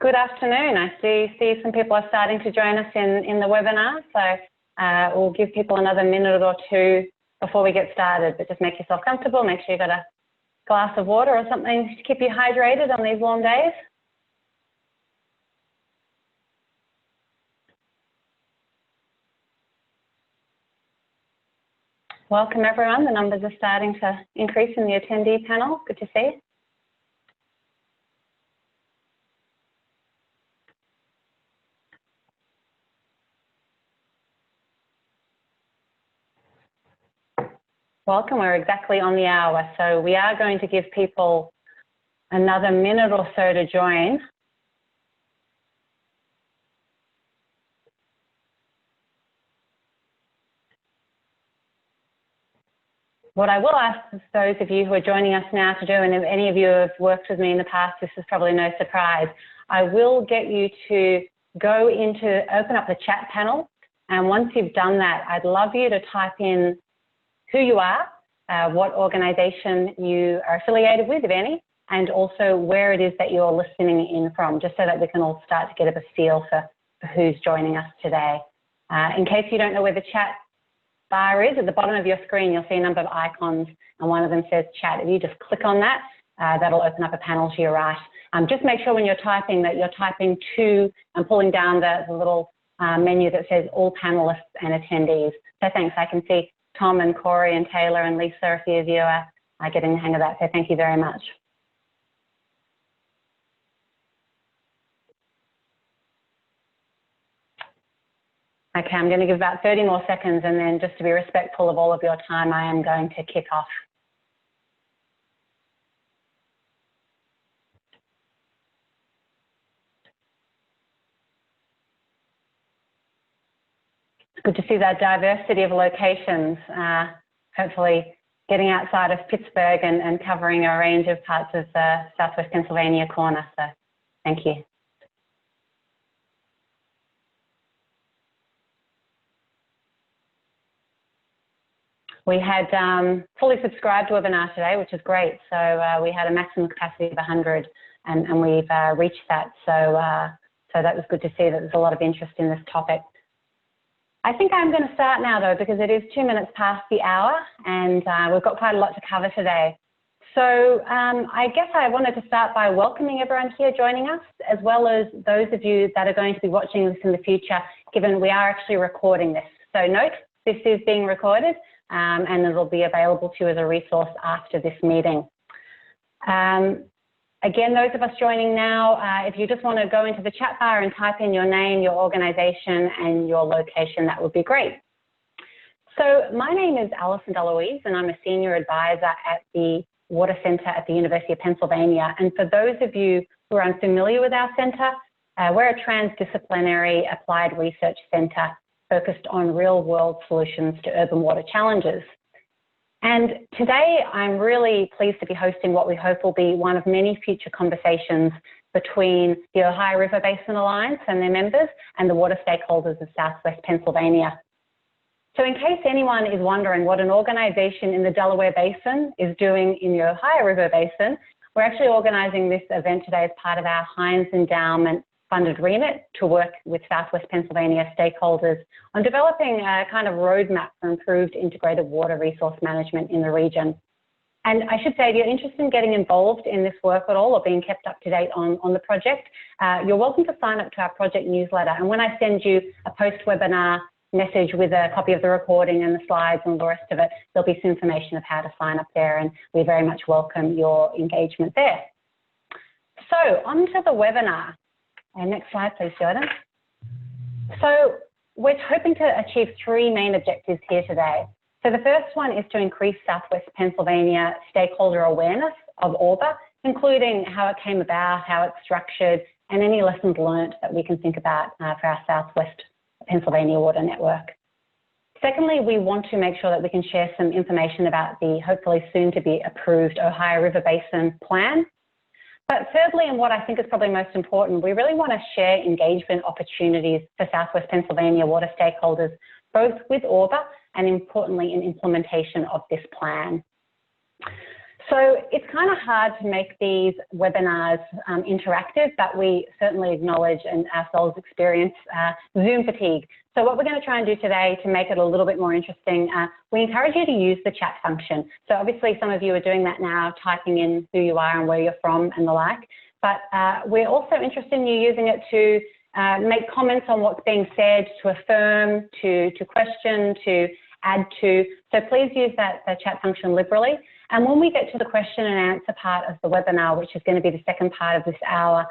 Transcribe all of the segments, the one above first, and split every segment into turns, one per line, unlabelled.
Good afternoon. I see some people are starting to join us in the webinar, so we'll give people another minute or two before we get started, but just make yourself comfortable. Make sure you've got a glass of water or something to keep you hydrated on these warm days. Welcome everyone. The numbers are starting to increase in the attendee panel. Good to see. Welcome. We're exactly on the hour, so we are going to give people another minute or so to join. What I will ask those of you who are joining us now to do, and if any of you have worked with me in the past, this is probably no surprise, I will get you to open up the chat panel, and once you've done that, I'd love you to type in who you are, what organisation you are affiliated with, if any, and also where it is that you're listening in from, just so that we can all start to get a feel for who's joining us today. In case you don't know where the chat bar is, at the bottom of your screen, you'll see a number of icons, and one of them says chat. If you just click on that, that'll open up a panel to your right. Just make sure when you're typing that you're typing to and pulling down the little menu that says all panelists and attendees. So thanks. I can see Tom and Corey and Taylor and Lisa, a few of you are getting the hang of that, so thank you very much. Okay, I'm going to give about 30 more seconds, and then just to be respectful of all of your time, I am going to kick off. Good to see that diversity of locations, hopefully getting outside of Pittsburgh and covering a range of parts of the Southwest Pennsylvania corner, so thank you. We had fully subscribed webinar today, which is great. So we had a maximum capacity of 100 and we've reached that. So, so that was good to see that there's a lot of interest in this topic. I think I'm going to start now, though, because it is 2 minutes past the hour and we've got quite a lot to cover today. So I guess I wanted to start by welcoming everyone here joining us, as well as those of you that are going to be watching this in the future, given we are actually recording this. So note, this is being recorded and it will be available to you as a resource after this meeting. Again, those of us joining now, if you just want to go into the chat bar and type in your name, your organisation and your location, that would be great. So my name is Alison Deloise and I'm a Senior Advisor at the Water Centre at the University of Pennsylvania. And for those of you who are unfamiliar with our centre, we're a transdisciplinary applied research centre focused on real-world solutions to urban water challenges. And today, I'm really pleased to be hosting what we hope will be one of many future conversations between the Ohio River Basin Alliance and their members and the water stakeholders of Southwest Pennsylvania. So in case anyone is wondering what an organisation in the Delaware Basin is doing in the Ohio River Basin, we're actually organising this event today as part of our Hines Endowment funded remit to work with Southwest Pennsylvania stakeholders on developing a kind of roadmap for improved integrated water resource management in the region. And I should say, if you're interested in getting involved in this work at all or being kept up to date on the project, you're welcome to sign up to our project newsletter. And when I send you a post-webinar message with a copy of the recording and the slides and the rest of it, there'll be some information of how to sign up there, and we very much welcome your engagement there. So on to the webinar. And next slide, please, Jordan. So we're hoping to achieve 3 main objectives here today. So the first one is to increase Southwest Pennsylvania stakeholder awareness of ORBA, including how it came about, how it's structured, and any lessons learned that we can think about for our Southwest Pennsylvania water network. Secondly, we want to make sure that we can share some information about the hopefully soon to be approved Ohio River Basin plan. But thirdly, and what I think is probably most important, we really want to share engagement opportunities for Southwest Pennsylvania water stakeholders, both with ORBA and importantly in implementation of this plan. So it's kind of hard to make these webinars interactive, but we certainly acknowledge and ourselves experience Zoom fatigue. So what we're going to try and do today to make it a little bit more interesting, we encourage you to use the chat function. So obviously some of you are doing that now, typing in who you are and where you're from and the like, but we're also interested in you using it to make comments on what's being said, to affirm, to question, to add to. So please use the chat function liberally. And when we get to the question and answer part of the webinar, which is going to be the second part of this hour,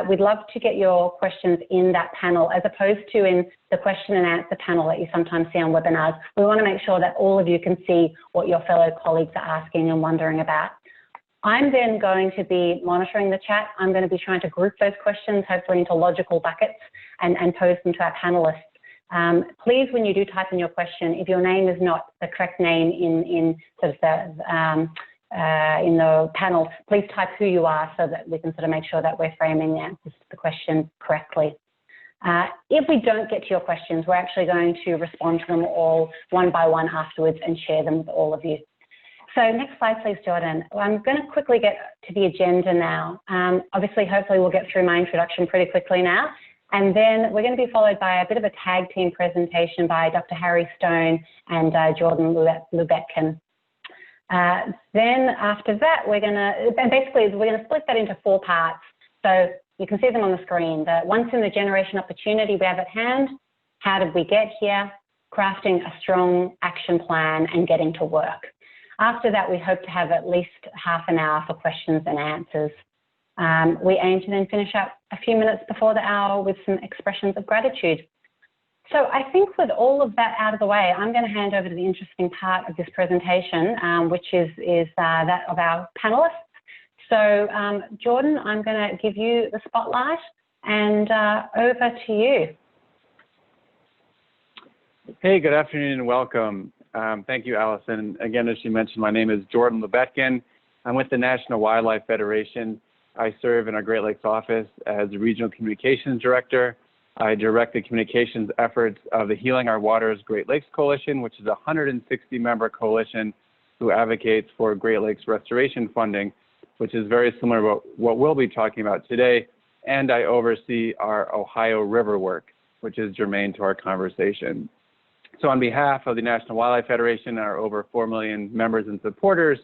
we'd love to get your questions in that panel as opposed to in the question and answer panel that you sometimes see on webinars. We want to make sure that all of you can see what your fellow colleagues are asking and wondering about. I'm then going to be monitoring the chat. I'm going to be trying to group those questions, hopefully into logical buckets, and pose them to our panelists. Please, when you do type in your question, if your name is not the correct name in sort of in the panel, please type who you are so that we can sort of make sure that we're framing the question correctly. If we don't get to your questions, we're actually going to respond to them all one by one afterwards and share them with all of you. So next slide, please, Jordan. I'm going to quickly get to the agenda now. Obviously, hopefully we'll get through my introduction pretty quickly now. And then we're going to be followed by a bit of a tag team presentation by Dr. Harry Stone and Jordan Lubetkin. Then after that, we're going to split that into 4 parts. So you can see them on the screen. The once in a generation opportunity we have at hand, how did we get here, crafting a strong action plan and getting to work. After that, we hope to have at least half an hour for questions and answers. We aim to then finish up a few minutes before the hour with some expressions of gratitude. So I think with all of that out of the way, I'm going to hand over to the interesting part of this presentation, which is that of our panelists. So Jordan, I'm going to give you the spotlight and over to you.
Hey, good afternoon and welcome. Thank you, Allison. Again, as you mentioned, my name is Jordan Lubetkin. I'm with the National Wildlife Federation. I serve in our Great Lakes office as the Regional Communications Director. I direct the communications efforts of the Healing Our Waters Great Lakes Coalition, which is a 160-member coalition who advocates for Great Lakes restoration funding, which is very similar to what we'll be talking about today. And I oversee our Ohio River work, which is germane to our conversation. So on behalf of the National Wildlife Federation and our over 4 million members and supporters,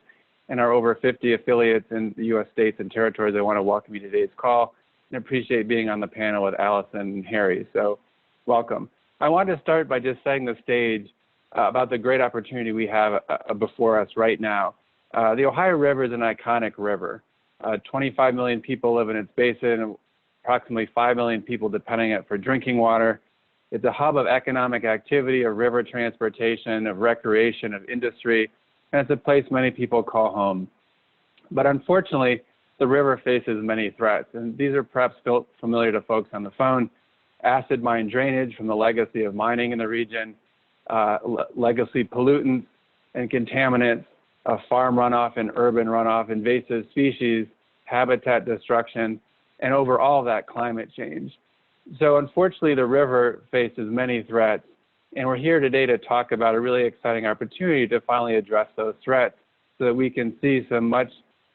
and our over 50 affiliates in the U.S. states and territories, I want to welcome you to today's call and appreciate being on the panel with Allison and Harry. So welcome. I wanted to start by just setting the stage about the great opportunity we have before us right now. The Ohio River is an iconic river. 25 million people live in its basin, approximately 5 million people depending on it for drinking water. It's a hub of economic activity, of river transportation, of recreation, of industry, and it's a place many people call home. But unfortunately, the river faces many threats, and these are perhaps familiar to folks on the phone. Acid mine drainage from the legacy of mining in the region, legacy pollutants and contaminants, farm runoff and urban runoff, invasive species, habitat destruction, and overall that climate change. So unfortunately, the river faces many threats. And we're here today to talk about a really exciting opportunity to finally address those threats so that we can see some much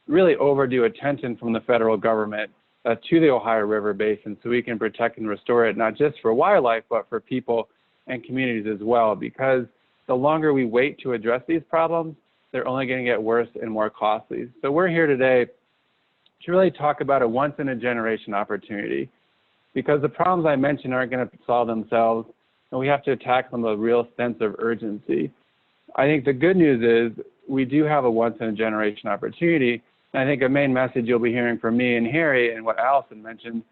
really overdue attention from the federal government to the Ohio River Basin so we can protect and restore it, not just for wildlife, but for people and communities as well. Because the longer we wait to address these problems, they're only going to get worse and more costly. So we're here today to really talk about a once-in-a-generation opportunity, because the problems I mentioned aren't going to solve themselves, and we have to attack them with a real sense of urgency. I think the good news is we do have a once-in-a-generation opportunity. And I think a main message you'll be hearing from me and Harry and what Allison mentioned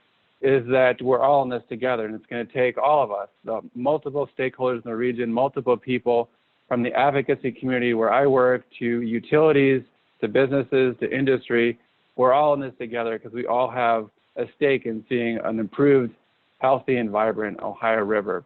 is that we're all in this together, and it's going to take all of us, the multiple stakeholders in the region, multiple people from the advocacy community where I work to utilities, to businesses, to industry. We're all in this together because we all have a stake in seeing an improved, healthy, and vibrant Ohio River.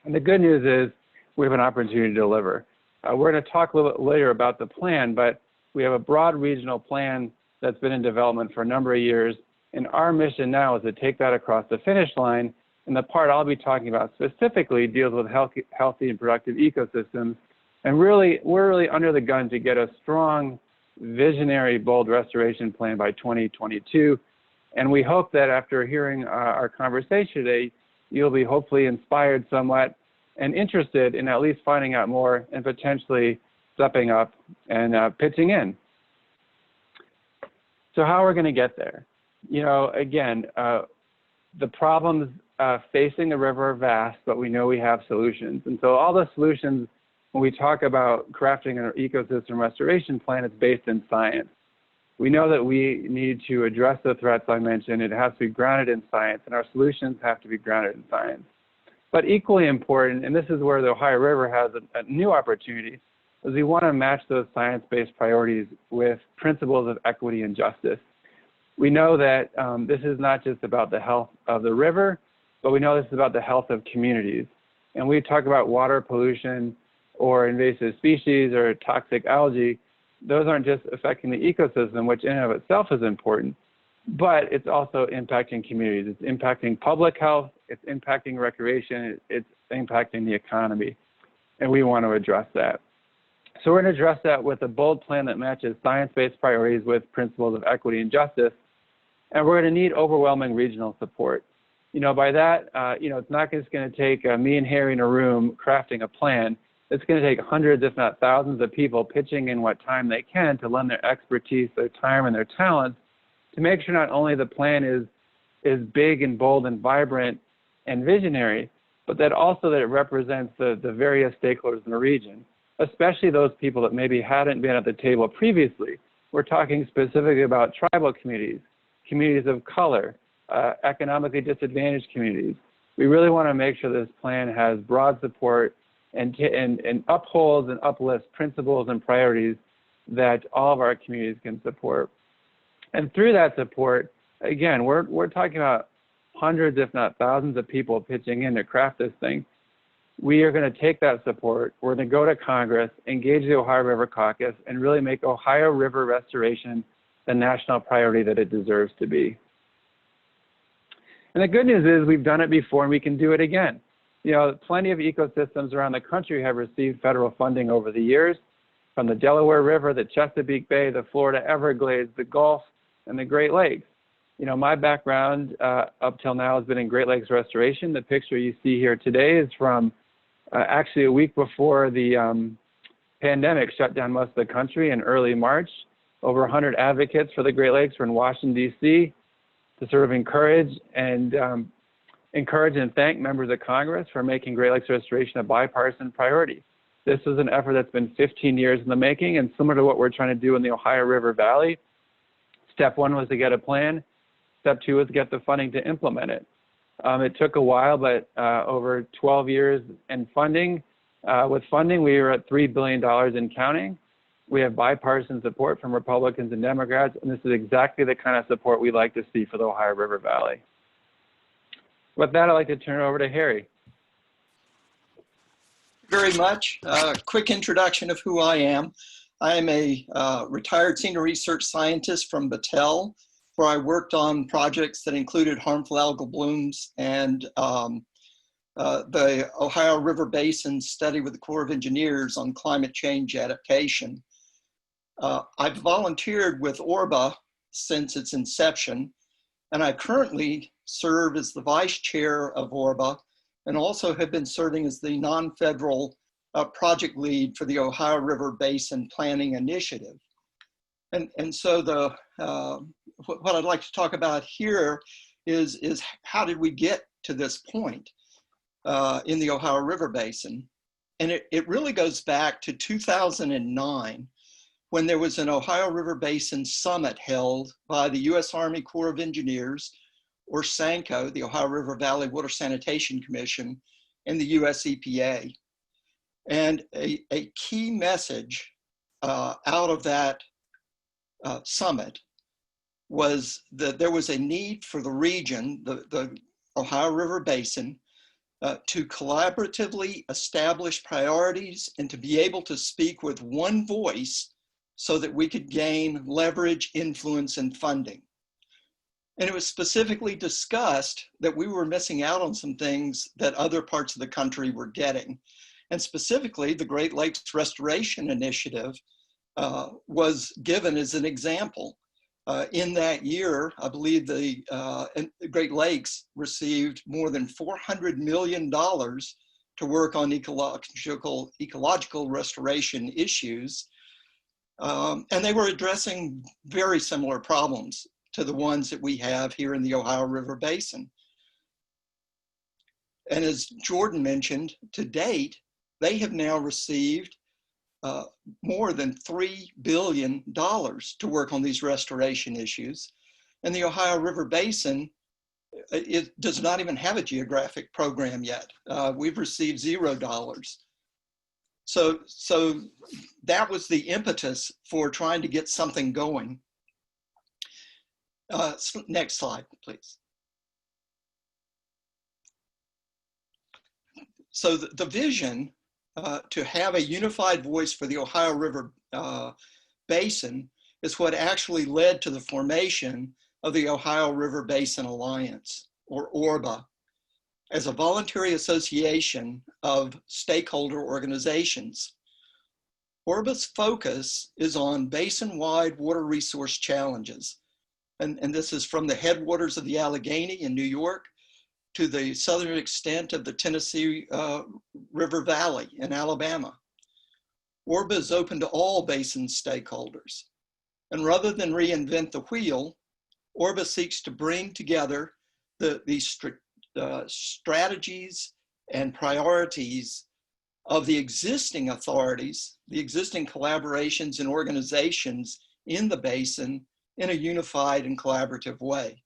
And the good news is we have an opportunity to deliver. We're going to talk a little bit later about the plan, but we have a broad regional plan that's been in development for a number of years. And our mission now is to take that across the finish line. And the part I'll be talking about specifically deals with healthy and productive ecosystems. And really, we're really under the gun to get a strong visionary, bold restoration plan by 2022. And we hope that after hearing our conversation today, you'll be hopefully inspired somewhat and interested in at least finding out more and potentially stepping up and pitching in. So how are we going to get there? You know, again, the problems facing the river are vast, but we know we have solutions. And so all the solutions, when we talk about crafting an ecosystem restoration plan, it's based in science. We know that we need to address the threats I mentioned. It has to be grounded in science, and our solutions have to be grounded in science. But equally important, and this is where the Ohio River has a new opportunity, is we want to match those science-based priorities with principles of equity and justice. We know that this is not just about the health of the river, but we know this is about the health of communities. And we talk about water pollution or invasive species or toxic algae. Those aren't just affecting the ecosystem, which in and of itself is important, but it's also impacting communities. It's impacting public health, it's impacting recreation, it's impacting the economy, and we want to address that. So we're going to address that with a bold plan that matches science-based priorities with principles of equity and justice, and we're going to need overwhelming regional support. You know, by that, it's not just going to take me and Harry in a room crafting a plan. It's going to take hundreds, if not thousands, of people pitching in what time they can to lend their expertise, their time, and their talents to make sure not only the plan is big and bold and vibrant and visionary, but that also that it represents the various stakeholders in the region, especially those people that maybe hadn't been at the table previously. We're talking specifically about tribal communities, communities of color, economically disadvantaged communities. We really want to make sure this plan has broad support and upholds and uplifts principles and priorities that all of our communities can support. And through that support, again, we're talking about hundreds, if not thousands of people pitching in to craft this thing. We are going to take that support, we're going to go to Congress, engage the Ohio River Caucus, and really make Ohio River restoration the national priority that it deserves to be. And the good news is we've done it before and we can do it again. You know, plenty of ecosystems around the country have received federal funding over the years, from the Delaware River, the Chesapeake Bay, the Florida Everglades, the Gulf, and the Great Lakes. You know, my background up till now has been in Great Lakes restoration. The picture you see here today is from actually a week before the pandemic shut down most of the country in early March. Over 100 advocates for the Great Lakes were in Washington, D.C. to sort of encourage and thank members of Congress for making Great Lakes restoration a bipartisan priority. This is an effort that's been 15 years in the making, and similar to what we're trying to do in the Ohio River Valley. Step one was to get a plan. Step two was to get the funding to implement it. It took a while, but over 12 years in funding, with funding, we were at $3 billion and counting. We have bipartisan support from Republicans and Democrats, and this is exactly the kind of support we like to see for the Ohio River Valley. With that, I'd like to turn it over to Harry.
Very much. Quick introduction of who I am. I am a retired senior research scientist from Battelle, where I worked on projects that included harmful algal blooms and the Ohio River Basin study with the Corps of Engineers on climate change adaptation. I've volunteered with ORBA since its inception, and I currently serve as the vice chair of ORBA and also have been serving as the non-federal project lead for the Ohio River Basin Planning Initiative. And so what I'd like to talk about here is how did we get to this point in the Ohio River Basin? And it really goes back to 2009, when there was an Ohio River Basin Summit held by the U.S. Army Corps of Engineers, or SANCO, the Ohio River Valley Water Sanitation Commission, and the U.S. EPA. And a key message out of that summit was that there was a need for the region, the Ohio River Basin, to collaboratively establish priorities and to be able to speak with one voice so that we could gain leverage, influence, and funding. And it was specifically discussed that we were missing out on some things that other parts of the country were getting. And specifically, the Great Lakes Restoration Initiative was given as an example. In that year, I believe the Great Lakes received more than $400 million to work on ecological restoration issues. And they were addressing very similar problems to the ones that we have here in the Ohio River Basin. And as Jordan mentioned, to date, they have now received more than $3 billion to work on these restoration issues. And the Ohio River Basin, it does not even have a geographic program yet. We've received $0. So that was the impetus for trying to get something going. Next slide, please. So the vision to have a unified voice for the Ohio River Basin is what actually led to the formation of the Ohio River Basin Alliance, or ORBA, as a voluntary association of stakeholder organizations. ORBA's focus is on basin-wide water resource challenges. And this is from the headwaters of the Allegheny in New York to the southern extent of the Tennessee River Valley in Alabama. ORBA is open to all basin stakeholders. And rather than reinvent the wheel, ORBA seeks to bring together these strategies and priorities of the existing authorities, the existing collaborations and organizations in the basin in a unified and collaborative way.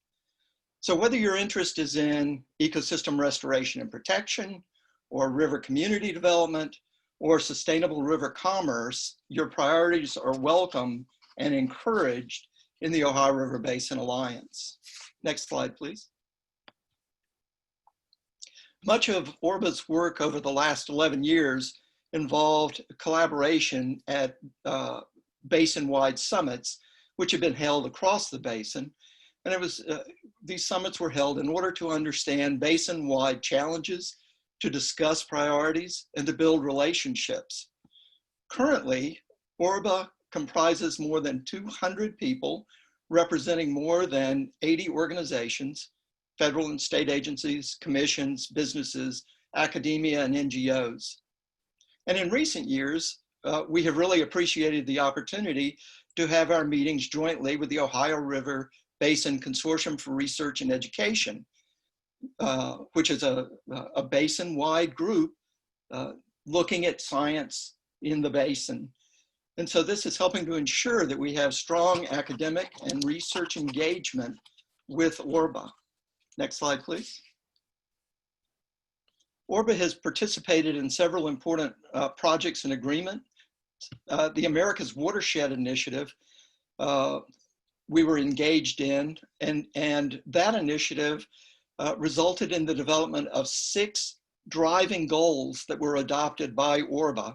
So whether your interest is in ecosystem restoration and protection, or river community development, or sustainable river commerce, your priorities are welcome and encouraged in the Ohio River Basin Alliance. Next slide, please. Much of ORBA's work over the last 11 years involved collaboration at basin-wide summits, which have been held across the basin. And it was, these summits were held in order to understand basin-wide challenges, to discuss priorities, and to build relationships. Currently, ORBA comprises more than 200 people representing more than 80 organizations, federal and state agencies, commissions, businesses, academia, and NGOs. And in recent years, we have really appreciated the opportunity to have our meetings jointly with the Ohio River Basin Consortium for Research and Education, which is a basin-wide group looking at science in the basin. And so this is helping to ensure that we have strong academic and research engagement with ORBA. Next slide, please. ORBA has participated in several important projects and agreements. The America's Watershed Initiative, we were engaged in, and that initiative resulted in the development of 6 driving goals that were adopted by ORBA.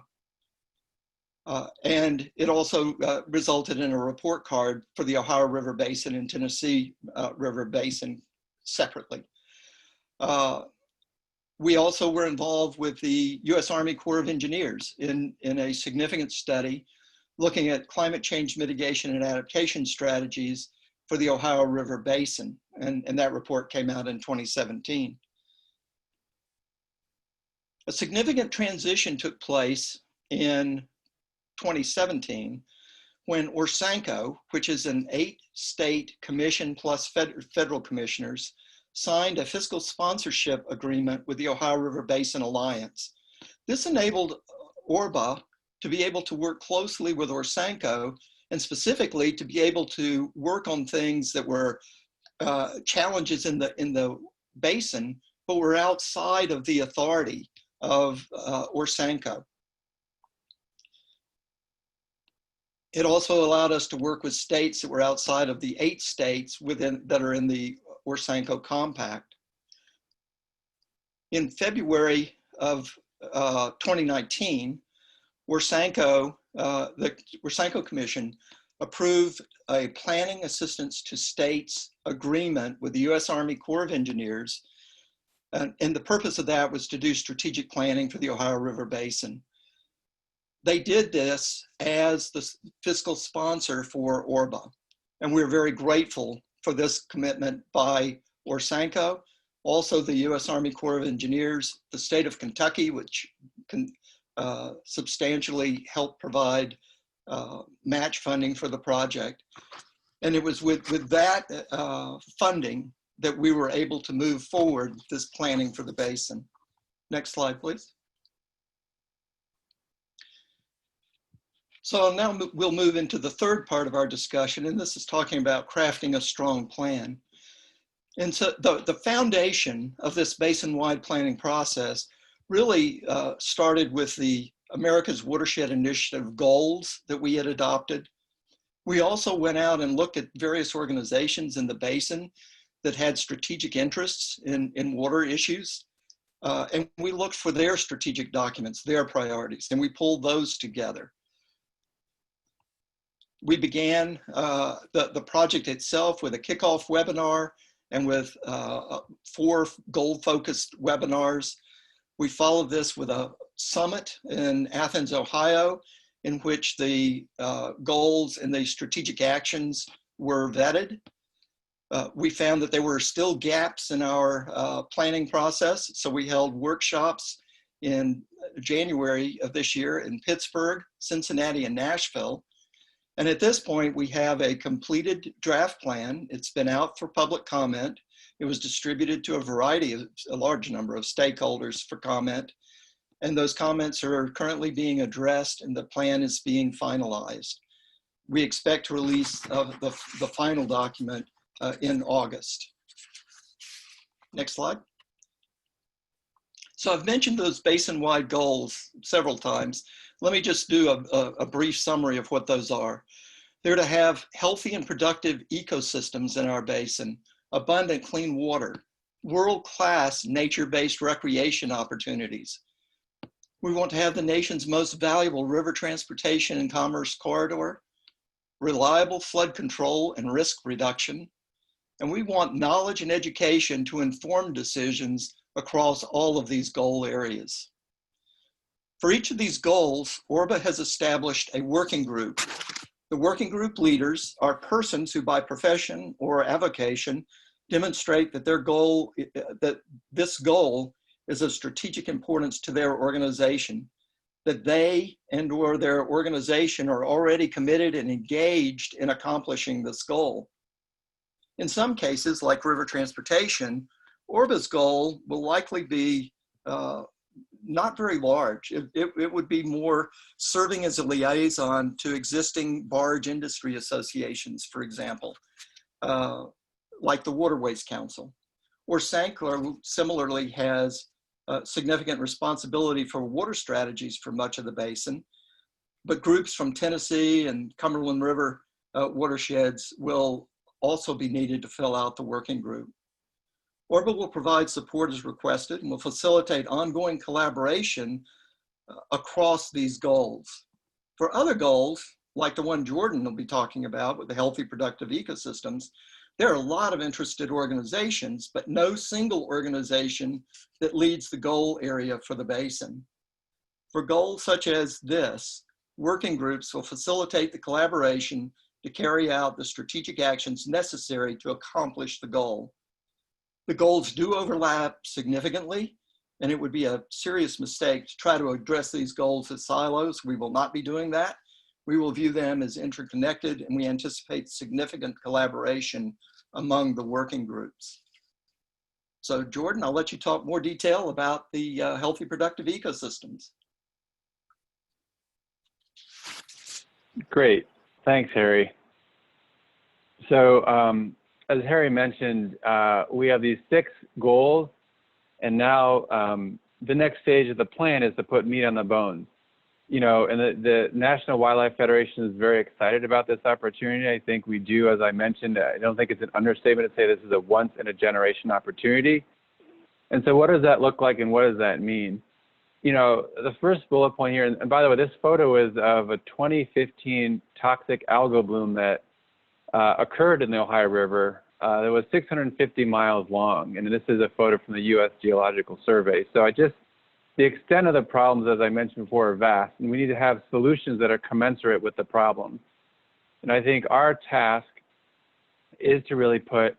And it also resulted in a report card for the Ohio River Basin and Tennessee River Basin separately. We also were involved with the U.S. Army Corps of Engineers in a significant study looking at climate change mitigation and adaptation strategies for the Ohio River Basin. And that report came out in 2017. A significant transition took place in 2017 when ORSANCO, which is an 8-state commission plus federal commissioners, signed a fiscal sponsorship agreement with the Ohio River Basin Alliance. This enabled ORBA to be able to work closely with ORSANCO, and specifically to be able to work on things that were challenges in the basin, but were outside of the authority of ORSANCO. It also allowed us to work with states that were outside of the 8 states that are in the ORSANCO compact. In February of 2019, the ORSANCO Commission approved a planning assistance to states agreement with the U.S. Army Corps of Engineers. And the purpose of that was to do strategic planning for the Ohio River Basin. They did this as the fiscal sponsor for ORBA. And we're very grateful for this commitment by Orsanco, also the U.S. Army Corps of Engineers, the state of Kentucky, which can substantially help provide match funding for the project. And it was with that funding that we were able to move forward this planning for the basin. Next slide, please. So now we'll move into the third part of our discussion, and this is talking about crafting a strong plan. And so the foundation of this basin-wide planning process really started with the America's Watershed Initiative goals that we had adopted. We also went out and looked at various organizations in the basin that had strategic interests in water issues. And we looked for their strategic documents, their priorities, and we pulled those together. We began the project itself with a kickoff webinar and with 4 goal-focused webinars. We followed this with a summit in Athens, Ohio, in which the goals and the strategic actions were vetted. We found that there were still gaps in our planning process, so we held workshops in January of this year in Pittsburgh, Cincinnati, and Nashville. And at this point, we have a completed draft plan. It's been out for public comment. It was distributed to a large number of stakeholders for comment. And those comments are currently being addressed and the plan is being finalized. We expect to release the final document in August. Next slide. So I've mentioned those basin-wide goals several times. Let me just do a brief summary of what those are. They're to have healthy and productive ecosystems in our basin, abundant clean water, world-class nature-based recreation opportunities. We want to have the nation's most valuable river transportation and commerce corridor, reliable flood control and risk reduction, and we want knowledge and education to inform decisions across all of these goal areas. For each of these goals, ORBA has established a working group. The working group leaders are persons who by profession or avocation demonstrate that this goal is of strategic importance to their organization, that they and/or their organization are already committed and engaged in accomplishing this goal. In some cases, like river transportation, ORBA's goal will likely be not very large. It would be more serving as a liaison to existing barge industry associations, for example, like the Waterways Council. Or Sankler similarly has significant responsibility for water strategies for much of the basin, but groups from Tennessee and Cumberland River watersheds will also be needed to fill out the working group. ORBA will provide support as requested and will facilitate ongoing collaboration across these goals. For other goals, like the one Jordan will be talking about with the healthy, productive ecosystems, there are a lot of interested organizations, but no single organization that leads the goal area for the basin. For goals such as this, working groups will facilitate the collaboration to carry out the strategic actions necessary to accomplish the goal. The goals do overlap significantly, and it would be a serious mistake to try to address these goals as silos. We will not be doing that. We will view them as interconnected, and we anticipate significant collaboration among the working groups. So Jordan, I'll let you talk more detail about the healthy, productive ecosystems.
Great, thanks, Harry. So as Harry mentioned, we have these 6 goals, and now the next stage of the plan is to put meat on the bones. You know, and the National Wildlife Federation is very excited about this opportunity. I think we do, as I mentioned, I don't think it's an understatement to say this is a once-in-a-generation opportunity. And so what does that look like and what does that mean? You know, the first bullet point here, and by the way, this photo is of a 2015 toxic algal bloom that occurred in the Ohio River. That was 650 miles long, and this is a photo from the U.S. Geological Survey. So I just the extent of the problems, as I mentioned before, are vast, and we need to have solutions that are commensurate with the problems. And I think our task is to really put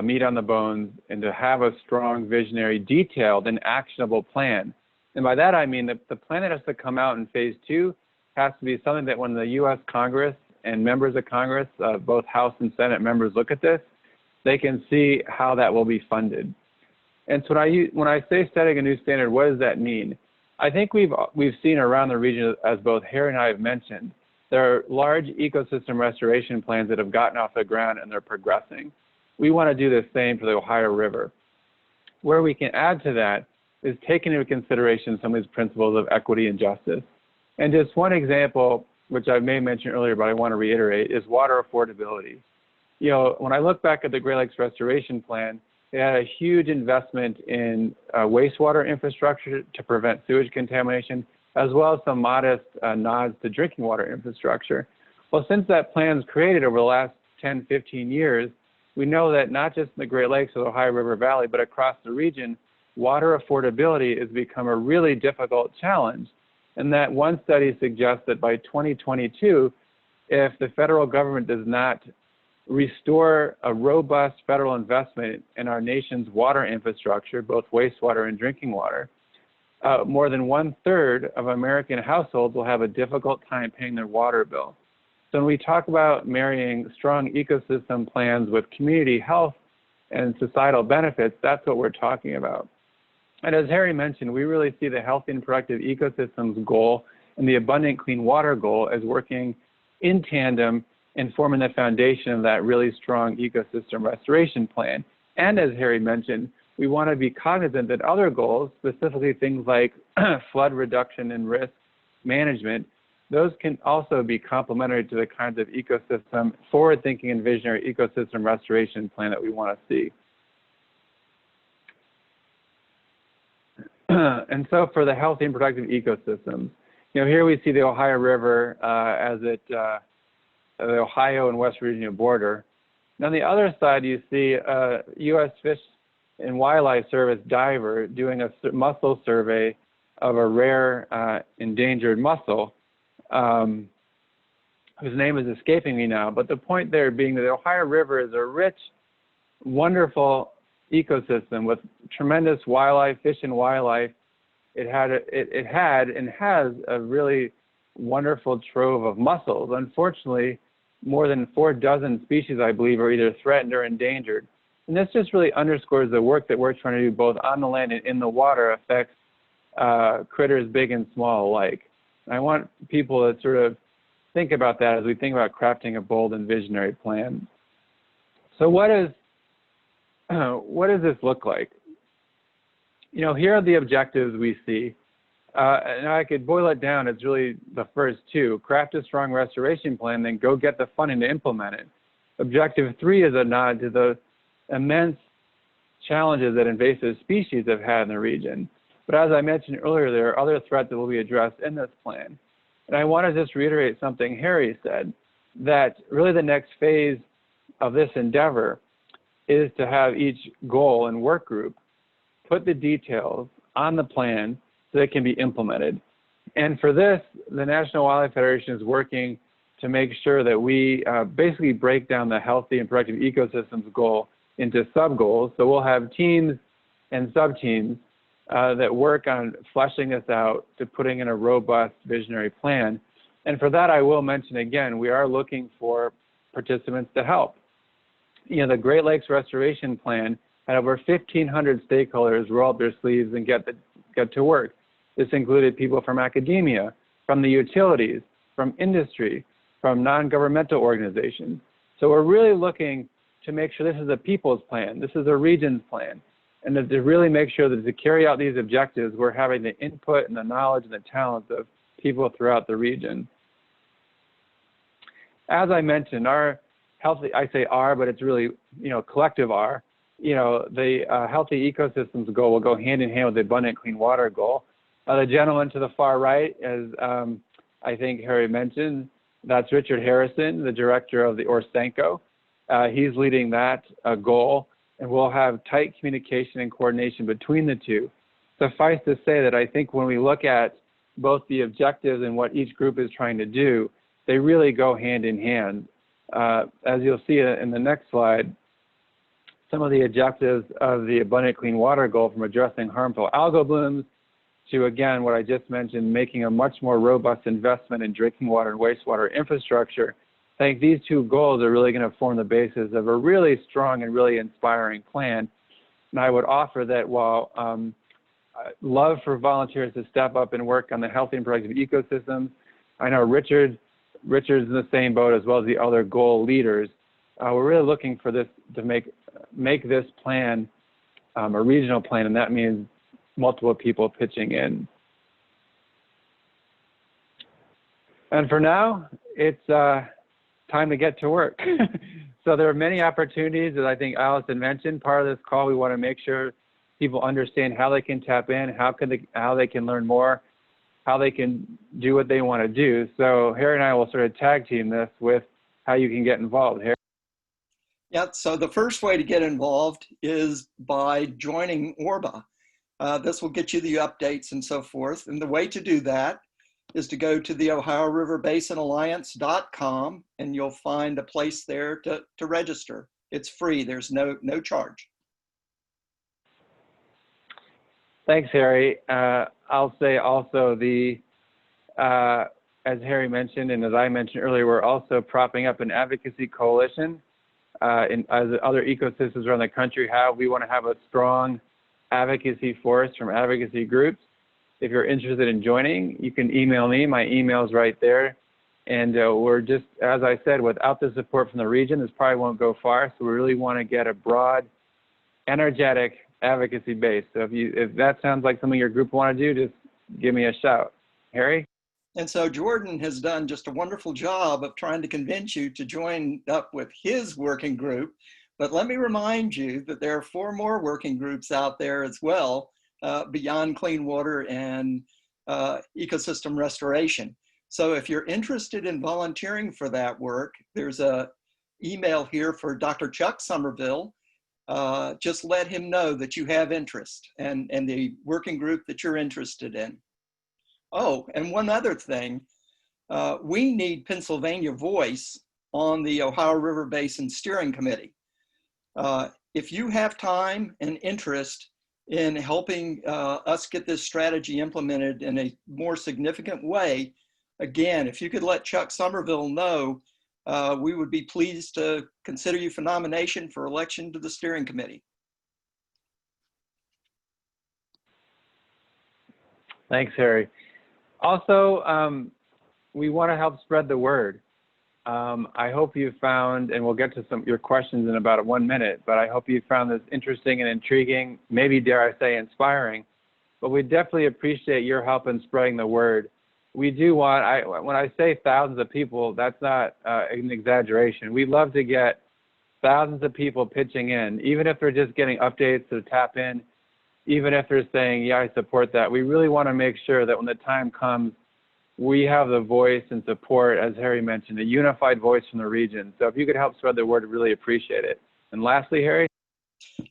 meat on the bones and to have a strong, visionary, detailed, and actionable plan. And by that, I mean that the plan that has to come out in phase 2 has to be something that when the U.S. Congress and members of Congress, both House and Senate members, look at this, they can see how that will be funded. And so when I say setting a new standard, what does that mean? I think we've seen around the region, as both Harry and I have mentioned, there are large ecosystem restoration plans that have gotten off the ground and they're progressing. We want to do the same for the Ohio River. Where we can add to that is taking into consideration some of these principles of equity and justice. And just one example, which I may mention earlier, but I want to reiterate, is water affordability. You know, when I look back at the Great Lakes Restoration Plan, it had a huge investment in wastewater infrastructure to prevent sewage contamination, as well as some modest nods to drinking water infrastructure. Well, since that plan's created over the last 10, 15 years, we know that not just in the Great Lakes or the Ohio River Valley, but across the region, water affordability has become a really difficult challenge. And that one study suggests that by 2022, if the federal government does not restore a robust federal investment in our nation's water infrastructure, both wastewater and drinking water, more than 1/3 of American households will have a difficult time paying their water bill. So when we talk about marrying strong ecosystem plans with community health and societal benefits, that's what we're talking about. And as Harry mentioned, we really see the healthy and productive ecosystems goal and the abundant clean water goal as working in tandem and forming the foundation of that really strong ecosystem restoration plan. And as Harry mentioned, we want to be cognizant that other goals, specifically things like flood reduction and risk management, those can also be complementary to the kinds of ecosystem, forward-thinking and visionary ecosystem restoration plan that we want to see. And so for the healthy and productive ecosystems, you know, here we see the Ohio River as it the Ohio and West Virginia border. And on the other side, you see U.S. Fish and Wildlife Service diver doing a mussel survey of a rare endangered mussel, whose name is escaping me now. But the point there being that the Ohio River is a rich, wonderful ecosystem with tremendous wildlife, fish and wildlife. It had and has a really wonderful trove of mussels. Unfortunately, more than 4 dozen species, I believe, are either threatened or endangered. And this just really underscores the work that we're trying to do both on the land and in the water affects critters big and small alike. And I want people to sort of think about that as we think about crafting a bold and visionary plan. So what does this look like? You know, here are the objectives we see. And I could boil it down, it's really the first 2. Craft a strong restoration plan, then go get the funding to implement it. Objective 3 is a nod to the immense challenges that invasive species have had in the region. But as I mentioned earlier, there are other threats that will be addressed in this plan. And I want to just reiterate something Harry said, that really the next phase of this endeavor is to have each goal and work group put the details on the plan so they can be implemented. And for this, the National Wildlife Federation is working to make sure that we basically break down the healthy and productive ecosystems goal into sub-goals. So we'll have teams and sub-teams that work on fleshing this out to putting in a robust visionary plan. And for that, I will mention again, we are looking for participants to help. You know, the Great Lakes Restoration Plan had over 1,500 stakeholders roll up their sleeves and get to work. This included people from academia, from the utilities, from industry, from non-governmental organizations. So we're really looking to make sure this is a people's plan, this is a region's plan, and that to really make sure that to carry out these objectives, we're having the input and the knowledge and the talents of people throughout the region. As I mentioned, our healthy, I say our, but it's really, you know, collective our, you know, the healthy ecosystems goal will go hand in hand with the abundant clean water goal. The gentleman to the far right, as I think Harry mentioned, that's Richard Harrison, the director of the Orsenco. He's leading that goal, and we'll have tight communication and coordination between the two. suffice to say that I think when we look at both the objectives and what each group is trying to do, they really go hand in hand. As you'll see in the next slide, some of the objectives of the abundant clean water goal, from addressing harmful algal blooms to, again, what I just mentioned, making a much more robust investment in drinking water and wastewater infrastructure. I think these two goals are really going to form the basis of a really strong and really inspiring plan. And I would offer that while love for volunteers to step up and work on the healthy and productive ecosystems, I know Richard's in the same boat, as well as the other goal leaders. We're really looking for this to make this plan a regional plan, and that means multiple people pitching in. And for now, it's time to get to work. So there are many opportunities, as I think Allison mentioned. Part of this call, we want to make sure people understand how they can tap in, how they can learn more, how they can do what they want to do. So Harry and I will sort of tag team this with how you can get involved. Harry?
Yeah, so the first way to get involved is by joining ORBA. This will get you the updates and so forth. And the way to do that is to go to the Ohio River Basin-Alliance.com, and you'll find a place there to register. It's free, there's no charge.
Thanks, Harry. I'll say also as Harry mentioned, and as I mentioned earlier, we're also propping up an advocacy coalition as other ecosystems around the country have. We want to have a strong advocacy force from advocacy groups. If you're interested in joining, you can email me. My email's right there. And we're just, as I said, without the support from the region, this probably won't go far. So we really want to get a broad, energetic advocacy base. So if that sounds like something your group want to do, just give me a shout. Harry?
And so Jordan has done just a wonderful job of trying to convince you to join up with his working group. But let me remind you that there are 4 more working groups out there as well, beyond clean water and ecosystem restoration. So if you're interested in volunteering for that work, there's an email here for Dr. Chuck Somerville. Just let him know that you have interest and the working group that you're interested in. Oh, and one other thing, we need Pennsylvania voice on the Ohio River Basin Steering Committee. If you have time and interest in helping us get this strategy implemented in a more significant way, again, if you could let Chuck Somerville know, we would be pleased to consider you for nomination for election to the steering committee.
Thanks, Harry. Also, we want to help spread the word. I hope you found, and we'll get to your questions in about 1 minute, but I hope you found this interesting and intriguing, maybe dare I say inspiring, but we definitely appreciate your help in spreading the word. We do want, when I say thousands of people, that's not an exaggeration. We'd love to get thousands of people pitching in, even if they're just getting updates to tap in, even if they're saying, yeah, I support that. We really want to make sure that when the time comes, we have the voice and support, as Harry mentioned, a unified voice from the region. So if you could help spread the word, I'd really appreciate it. And lastly, Harry?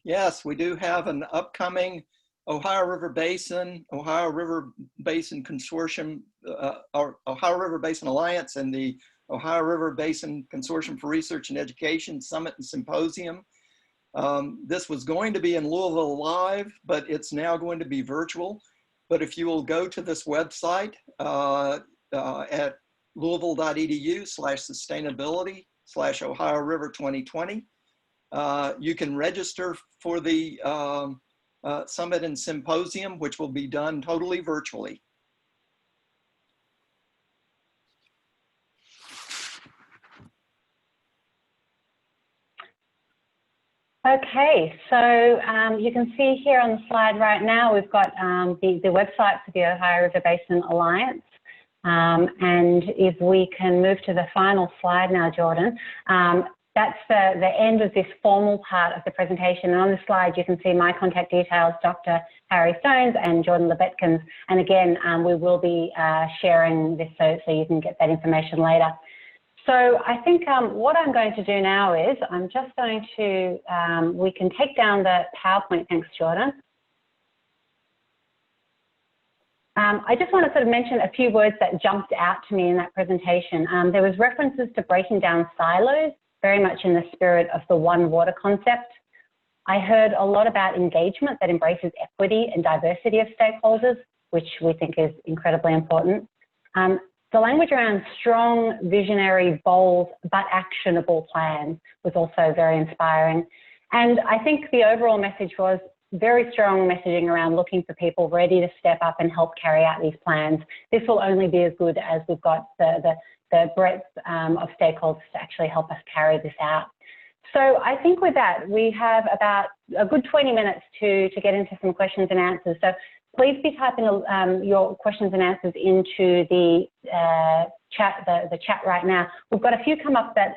Yes, we do have an upcoming Ohio River Basin Consortium, Ohio River Basin Alliance and the Ohio River Basin Consortium for Research and Education Summit and Symposium. This was going to be in Louisville live, but it's now going to be virtual. But if you will go to this website at louisville.edu/sustainability/Ohio River 2020, you can register for the summit and symposium, which will be done totally virtually.
Okay, so you can see here on the slide right now, we've got the website for the Ohio River Basin Alliance. And if we can move to the final slide now, Jordan, that's the end of this formal part of the presentation. And on the slide, you can see my contact details, Dr. Harry Stone's and Jordan Lubetkin's. And again, we will be sharing this so you can get that information later. So I think what I'm going to do now is I'm just going to, we can take down the PowerPoint. Thanks, Jordan. I just want to sort of mention a few words that jumped out to me in that presentation. There was references to breaking down silos, very much in the spirit of the one water concept. I heard a lot about engagement that embraces equity and diversity of stakeholders, which we think is incredibly important. The language around strong, visionary, bold, but actionable plans was also very inspiring. And I think the overall message was very strong messaging around looking for people ready to step up and help carry out these plans. This will only be as good as we've got the breadth of stakeholders to actually help us carry this out. So I think with that, we have about a good 20 minutes to get into some questions and answers. So please be typing your questions and answers into the chat right now. We've got a few come up that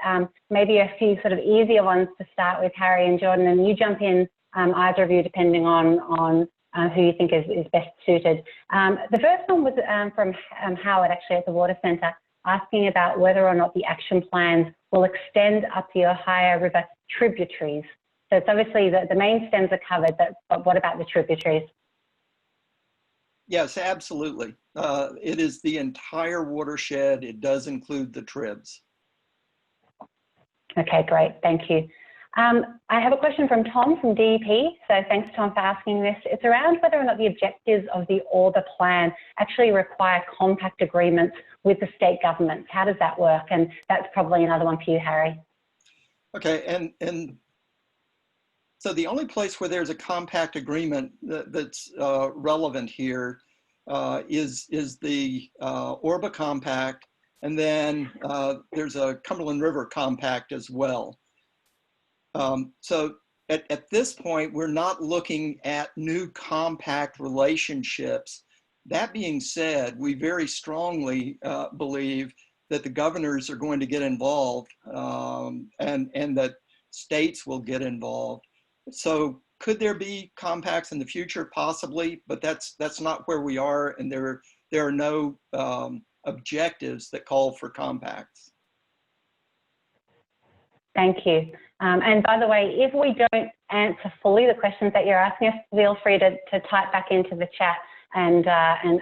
maybe a few sort of easier ones to start with, Harry and Jordan, and you jump in, either of you, depending on who you think is best suited. The first one was from Howard, actually, at the Water Centre, asking about whether or not the action plans will extend up the Ohio River tributaries. So it's obviously the main stems are covered, but what about the tributaries?
Yes, absolutely. It is the entire watershed. It does include the tribs.
Okay, great. Thank you. I have a question from Tom from DEP. So thanks, Tom, for asking this. It's around whether or not the objectives of the ORBA plan actually require compact agreements with the state governments. How does that work? And that's probably another one for you, Harry.
Okay, and so the only place where there's a compact agreement that's relevant here is the ORBA compact, and then there's a Cumberland River compact as well. So at this point, we're not looking at new compact relationships. That being said, we very strongly believe that the governors are going to get involved and that states will get involved. So could there be compacts in the future? Possibly, but that's not where we are, and there are no objectives that call for compacts.
Thank you. And by the way, if we don't answer fully the questions that you're asking us, feel free to type back into the chat and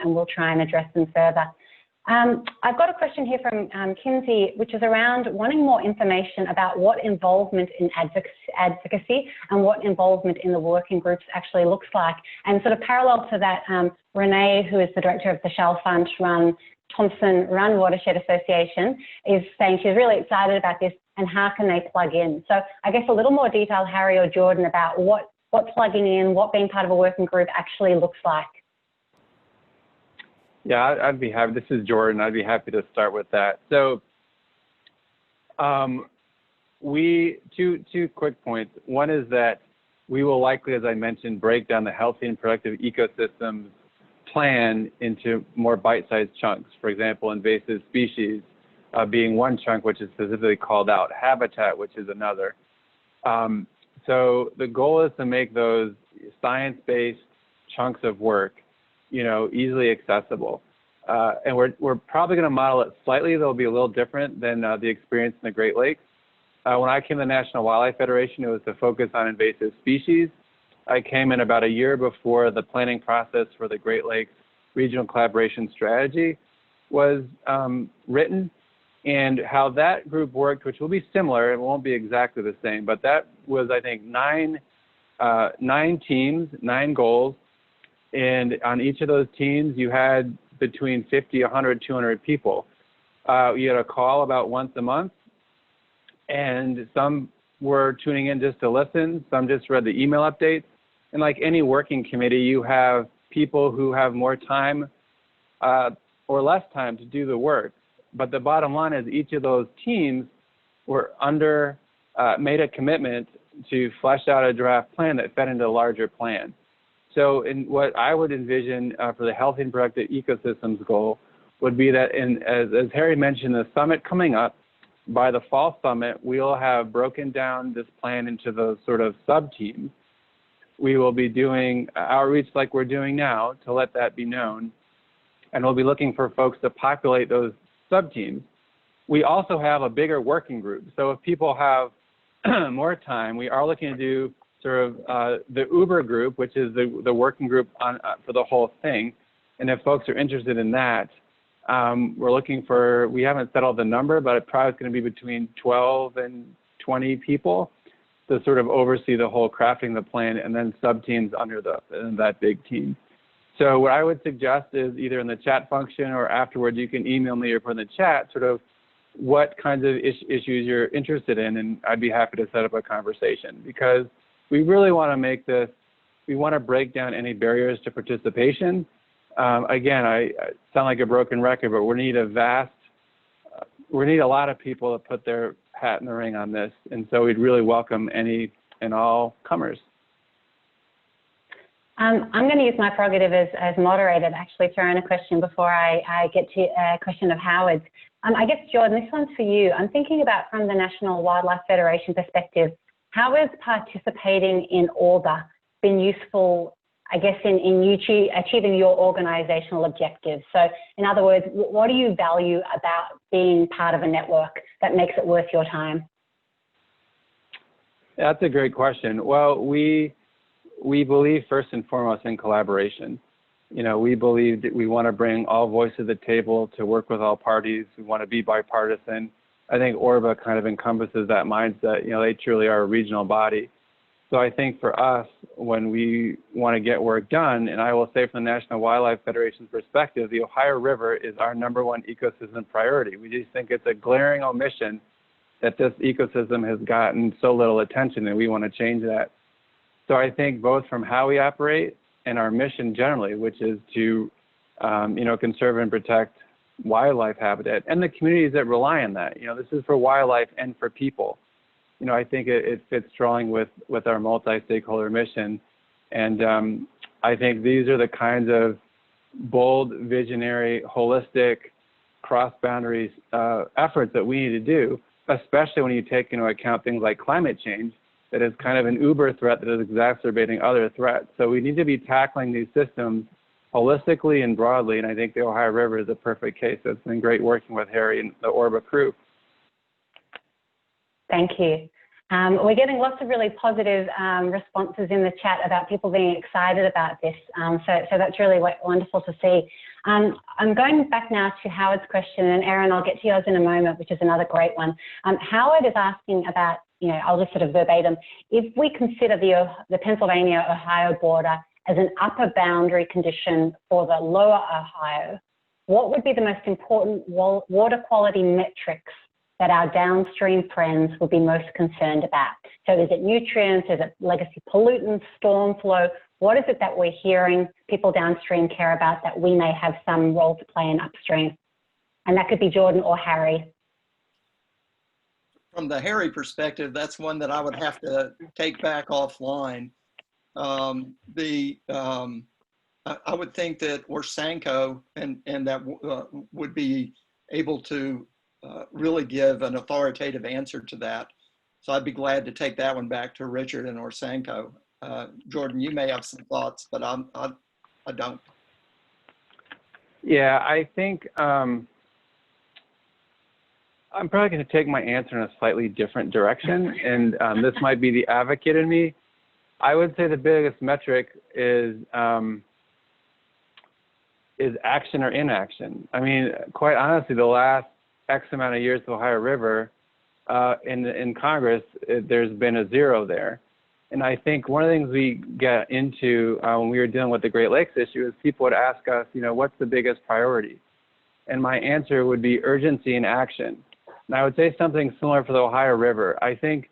we'll try and address them further. I've got a question here from Kinsey, which is around wanting more information about what involvement in advocacy and what involvement in the working groups actually looks like. And sort of parallel to that, Renee, who is the director of the Shell Fund run Thompson Run Watershed Association, is saying she's really excited about this and how can they plug in. So I guess a little more detail, Harry or Jordan, about what plugging in, what being part of a working group actually looks like.
Yeah, I'd be happy. This is Jordan. I'd be happy to start with that. So two quick points. One is that we will likely, as I mentioned, break down the healthy and productive ecosystems plan into more bite-sized chunks. For example, invasive species being one chunk, which is specifically called out, habitat, which is another. So the goal is to make those science-based chunks of work, easily accessible. And we're probably going to model it slightly. They'll be a little different than the experience in the Great Lakes. When I came to the National Wildlife Federation, it was to focus on invasive species. I came in about a year before the planning process for the Great Lakes Regional Collaboration Strategy was written, and how that group worked, which will be similar, it won't be exactly the same, but that was, I think, nine teams, 9 goals. And on each of those teams, you had between 50, 100, 200 people. You had a call about once a month, and some were tuning in just to listen. Some just read the email updates. And like any working committee, you have people who have more time or less time to do the work. But the bottom line is each of those teams were made a commitment to flesh out a draft plan that fed into a larger plan. So in what I would envision for the healthy and productive ecosystems goal would be that, as Harry mentioned, the summit coming up, by the fall summit, we'll have broken down this plan into those sort of sub-teams. We will be doing outreach like we're doing now to let that be known. And we'll be looking for folks to populate those sub-teams. We also have a bigger working group. So if people have more time, we are looking to do sort of the Uber group, which is the working group for the whole thing. And if folks are interested in that, we're looking for, we haven't settled the number, but it probably is going to be between 12 and 20 people to sort of oversee the whole crafting the plan, and then sub-teams under that big team. So what I would suggest is either in the chat function or afterwards, you can email me or put in the chat sort of what kinds of issues you're interested in, and I'd be happy to set up a conversation, because we really want to make this, we want to break down any barriers to participation. Again, I sound like a broken record, but we need a lot of people to put their hat in the ring on this, and so we'd really welcome any and all comers.
I'm going to use my prerogative as moderator to actually throw in a question before I get to a question of Howard's. I guess, Jordan, this one's for you. I'm thinking about, from the National Wildlife Federation perspective, how has participating in ORBA been useful, I guess, in you achieving your organizational objectives? So in other words, what do you value about being part of a network that makes it worth your time?
That's a great question. Well, we believe first and foremost in collaboration. You know, we believe that we want to bring all voices to the table to work with all parties. We want to be bipartisan. I think ORBA kind of encompasses that mindset. You know, they truly are a regional body. So I think for us, when we want to get work done, and I will say from the National Wildlife Federation's perspective, the Ohio River is our #1 ecosystem priority. We just think it's a glaring omission that this ecosystem has gotten so little attention, and we want to change that. So I think both from how we operate and our mission generally, which is to, you know, conserve and protect wildlife habitat and the communities that rely on that. You know, this is for wildlife and for people. You know, I think it fits strong with our multi-stakeholder mission. And I think these are the kinds of bold, visionary, holistic, cross-boundaries efforts that we need to do, especially when you take into account things like climate change, that is kind of an uber threat that is exacerbating other threats. So we need to be tackling these systems holistically and broadly, and I think the Ohio River is a perfect case. It's been great working with Harry and the ORBA crew.
Thank you. We're getting lots of really positive responses in the chat about people being excited about this. So that's really wonderful to see. I'm going back now to Howard's question, and Erin, I'll get to yours in a moment, which is another great one. Howard is asking about, you know, I'll just sort of verbatim, if we consider the Pennsylvania-Ohio border as an upper boundary condition for the lower Ohio, what would be the most important water quality metrics that our downstream friends would be most concerned about? So is it nutrients, is it legacy pollutants, storm flow? What is it that we're hearing people downstream care about that we may have some role to play in upstream? And that could be Jordan or Harry.
From the Harry perspective, that's one that I would have to take back offline. I would think that Orsanko and that would be able to really give an authoritative answer to that. So I'd be glad to take that one back to Richard and Orsanko. Jordan, you may have some thoughts, but I don't.
Yeah, I think I'm probably going to take my answer in a slightly different direction, and this might be the advocate in me. I would say the biggest metric is action or inaction. I mean, quite honestly, the last X amount of years, the Ohio River, in Congress, there's been a zero there. And I think one of the things we get into when we were dealing with the Great Lakes issue is people would ask us, you know, what's the biggest priority? And my answer would be urgency and action. And I would say something similar for the Ohio River. I think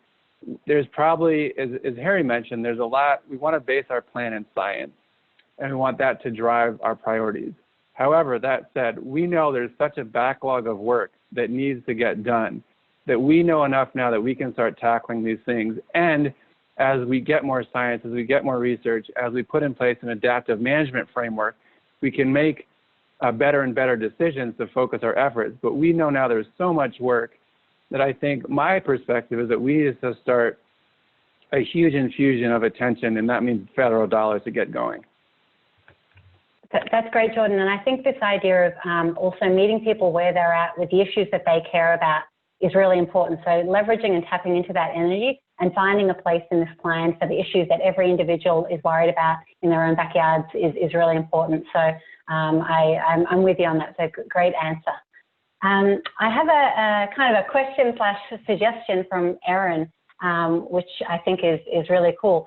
there's probably, as Harry mentioned, there's a lot, we want to base our plan in science, and we want that to drive our priorities. However, that said, we know there's such a backlog of work that needs to get done, that we know enough now that we can start tackling these things. And as we get more science, as we get more research, as we put in place an adaptive management framework, we can make better and better decisions to focus our efforts. But we know now there's so much work that I think my perspective is that we need to start a huge infusion of attention, and that means federal dollars to get going.
That's great, Jordan. And I think this idea of also meeting people where they're at with the issues that they care about is really important. So leveraging and tapping into that energy and finding a place in this plan for the issues that every individual is worried about in their own backyards is really important. So I'm with you on that, so great answer. I have a kind of a question slash suggestion from Erin, which I think is really cool.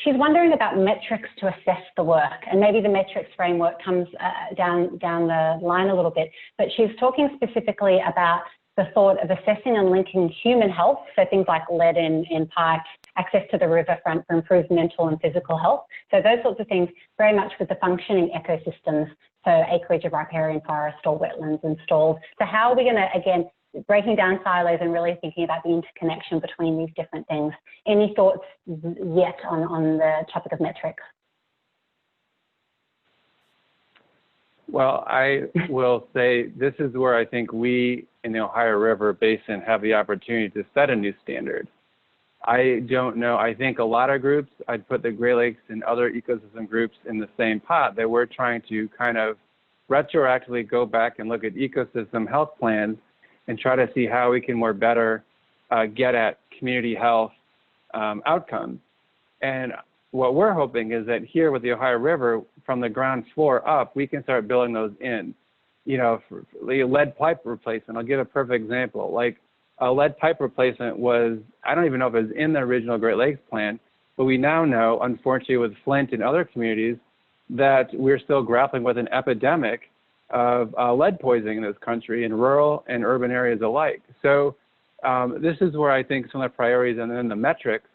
She's wondering about metrics to assess the work, and maybe the metrics framework comes down the line a little bit, but she's talking specifically about the thought of assessing and linking human health, so things like lead in pipes, access to the riverfront for improved mental and physical health. So those sorts of things very much with the functioning ecosystems, so acreage of riparian forest or wetlands installed. So how are we going to, again, breaking down silos and really thinking about the interconnection between these different things? Any thoughts yet on the topic of metrics?
Well, I will say this is where I think we in the Ohio River Basin have the opportunity to set a new standard. I don't know, I think a lot of groups, I'd put the Great Lakes and other ecosystem groups in the same pot, that we're trying to kind of retroactively go back and look at ecosystem health plans and try to see how we can more better get at community health outcomes. And what we're hoping is that here with the Ohio River, from the ground floor up, we can start building those in. You know, for lead pipe replacement, I'll give a perfect example. Like a lead pipe replacement was, I don't even know if it was in the original Great Lakes plan, but we now know, unfortunately with Flint and other communities, that we're still grappling with an epidemic of lead poisoning in this country in rural and urban areas alike. So this is where I think some of the priorities and then the metrics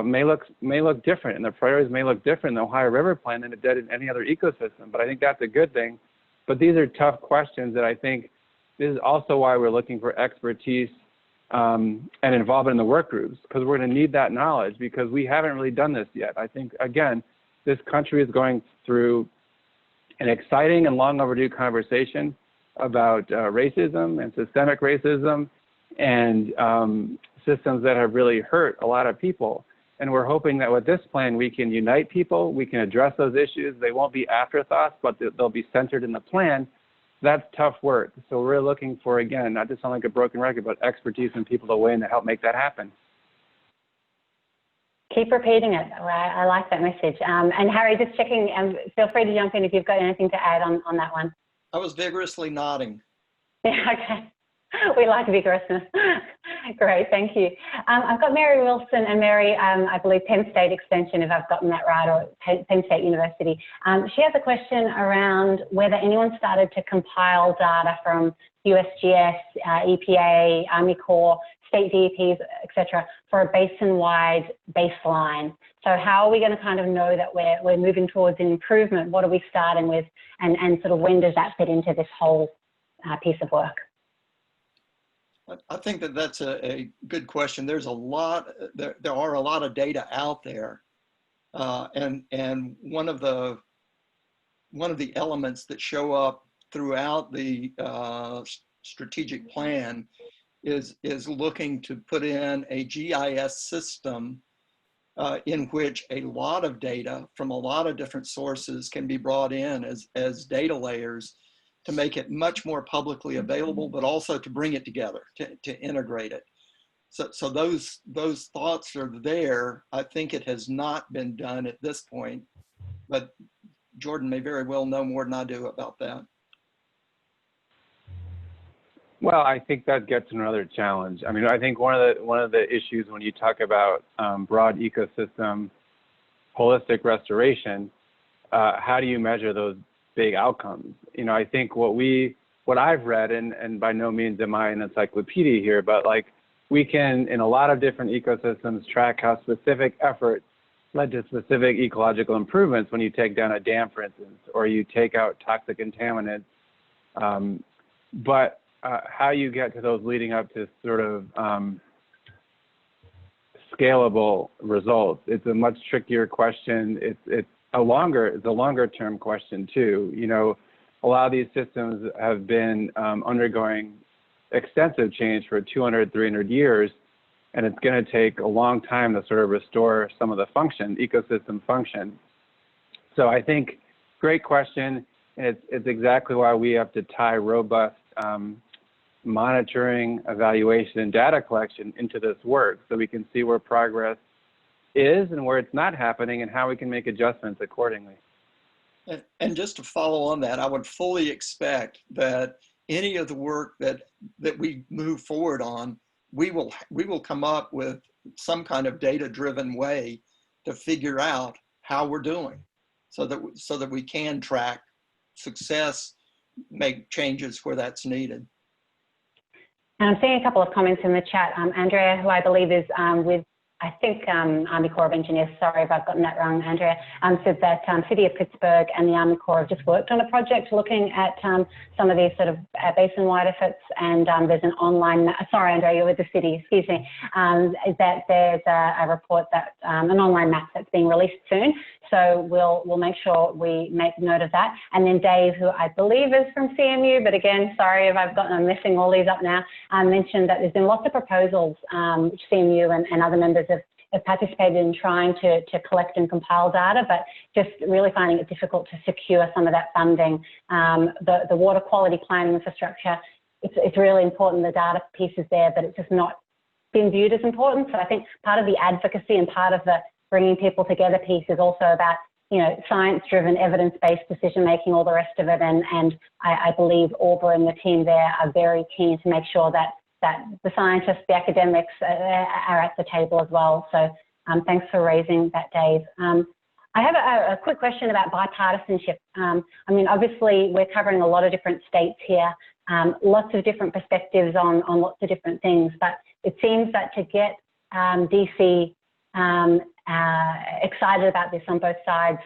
may look different, and the priorities may look different in the Ohio River plan than it did in any other ecosystem. But I think that's a good thing. But these are tough questions that I think this is also why we're looking for expertise and involvement in the work groups, because we're going to need that knowledge, because we haven't really done this yet. I think, again, this country is going through an exciting and long overdue conversation about racism and systemic racism and systems that have really hurt a lot of people. And we're hoping that with this plan, we can unite people, we can address those issues. They won't be afterthoughts, but they'll be centered in the plan. That's tough work. So we're looking for, again, not to sound like a broken record, but expertise and people to weigh in to help make that happen.
Keep repeating it. I like that message. And Harry, just checking, feel free to jump in if you've got anything to add on that one.
I was vigorously nodding.
Yeah, okay. We like vigorousness. Great, thank you. I've got Mary Wilson, and Mary, I believe Penn State Extension, if I've gotten that right, or Penn State University. She has a question around whether anyone started to compile data from USGS, EPA, Army Corps, state DEPs, etc., for a basin-wide baseline. So how are we going to kind of know that we're moving towards an improvement? What are we starting with, and sort of when does that fit into this whole piece of work?
I think that that's a good question. There's a lot, there are a lot of data out there, and one of the elements that show up throughout the strategic plan is looking to put in a GIS system in which a lot of data from a lot of different sources can be brought in as data layers to make it much more publicly available, but also to bring it together, to integrate it. So those thoughts are there. I think it has not been done at this point, but Jordan may very well know more than I do about that.
Well, I think that gets another challenge. I mean, I think one of the issues when you talk about broad ecosystem, holistic restoration, how do you measure those big outcomes? You know, I think what I've read, and by no means am I an encyclopedia here, but like we can, in a lot of different ecosystems, track how specific efforts led to specific ecological improvements when you take down a dam, for instance, or you take out toxic contaminants. But how you get to those leading up to sort of scalable results, it's a much trickier question. It's a longer term question too. You know, a lot of these systems have been undergoing extensive change for 200, 300 years, and it's going to take a long time to sort of restore some of the ecosystem function. So I think, great question, and it's exactly why we have to tie robust monitoring, evaluation, and data collection into this work so we can see where progress is and where it's not happening and how we can make adjustments accordingly.
And just to follow on that, I would fully expect that any of the work that we move forward on, we will come up with some kind of data-driven way to figure out how we're doing, so that we can track success, make changes where that's needed.
I'm seeing a couple of comments in the chat. Andrea, who I believe is with, I think, Army Corps of Engineers, sorry if I've gotten that wrong, Andrea, said that City of Pittsburgh and the Army Corps have just worked on a project looking at some of these sort of basin-wide efforts, and there's an online, sorry Andrea, you're with the city, excuse me, is that there's a report that, an online map that's being released soon, so we'll make sure we make note of that. And then Dave, who I believe is from CMU, but again, sorry if I'm messing all these up now, mentioned that there's been lots of proposals which CMU and other members have participated in trying to collect and compile data, but just really finding it difficult to secure some of that funding. The water quality planning infrastructure, it's really important, the data piece is there, but it's just not been viewed as important. So I think part of the advocacy and part of the bringing people together piece is also about, you know, science-driven, evidence-based decision-making, all the rest of it. And I believe ORBA and the team there are very keen to make sure that the scientists, the academics are at the table as well. So thanks for raising that, Dave. I have a quick question about bipartisanship. I mean, obviously, we're covering a lot of different states here, lots of different perspectives on lots of different things, but it seems that to get DC excited about this on both sides,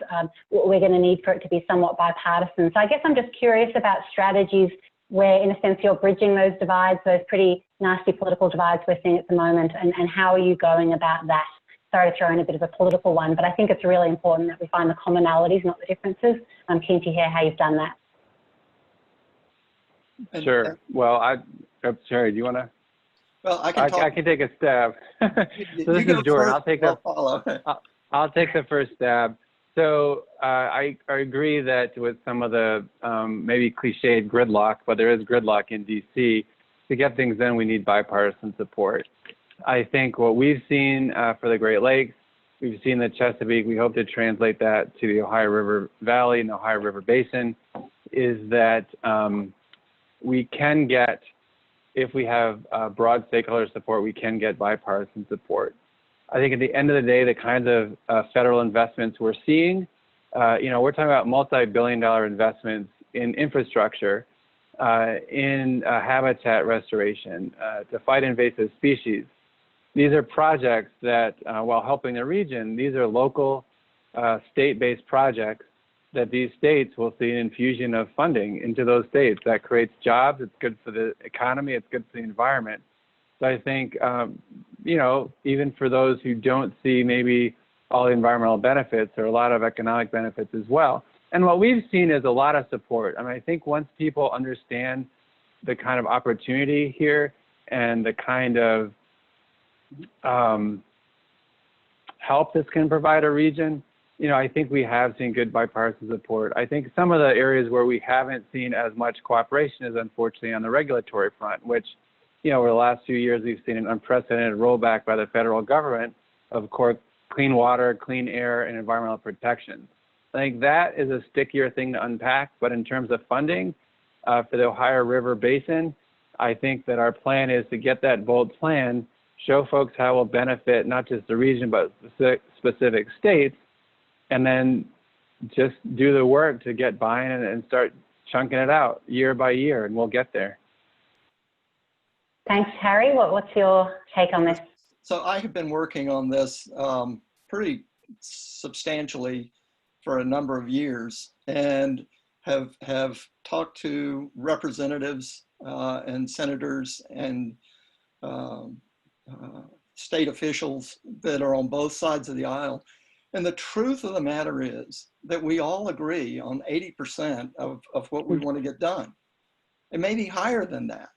we're going to need for it to be somewhat bipartisan. So I guess I'm just curious about strategies where, in a sense, you're bridging those divides, those pretty nasty political divides we're seeing at the moment, and how are you going about that? Sorry to throw in a bit of a political one, but I think it's really important that we find the commonalities, not the differences. I'm keen to hear how you've done that.
Sure. Well, Sherry, do you want to?
Well, I
can take a stab. So this is Jordan. I'll take the first stab. So I agree that with some of the maybe cliched gridlock, but there is gridlock in DC. To get things done, we need bipartisan support. I think what we've seen for the Great Lakes, we've seen the Chesapeake, we hope to translate that to the Ohio River Valley and the Ohio River Basin, is that we can get, if we have broad stakeholder support, we can get bipartisan support. I think at the end of the day, the kinds of federal investments we're seeing, you know, we're talking about multi-billion-dollar investments in infrastructure, in habitat restoration, to fight invasive species. These are projects that, while helping the region, these are local, state-based projects that these states will see an infusion of funding into those states. That creates jobs, it's good for the economy, it's good for the environment. So I think, you know, even for those who don't see maybe all the environmental benefits, there are a lot of economic benefits as well. And what we've seen is a lot of support. I mean, I think once people understand the kind of opportunity here and the kind of help this can provide a region, you know, I think we have seen good bipartisan support. I think some of the areas where we haven't seen as much cooperation is unfortunately on the regulatory front, which, you know, over the last few years, we've seen an unprecedented rollback by the federal government of clean water, clean air, and environmental protections. I think that is a stickier thing to unpack, but in terms of funding for the Ohio River Basin, I think that our plan is to get that bold plan, show folks how it will benefit not just the region, but specific states, and then just do the work to get buy-in and start chunking it out year by year, and we'll get there.
Thanks, Harry. What's your take on this?
So I have been working on this pretty substantially for a number of years, and have talked to representatives and senators and state officials that are on both sides of the aisle. And the truth of the matter is that we all agree on 80% of what we want to get done. It may be higher than that.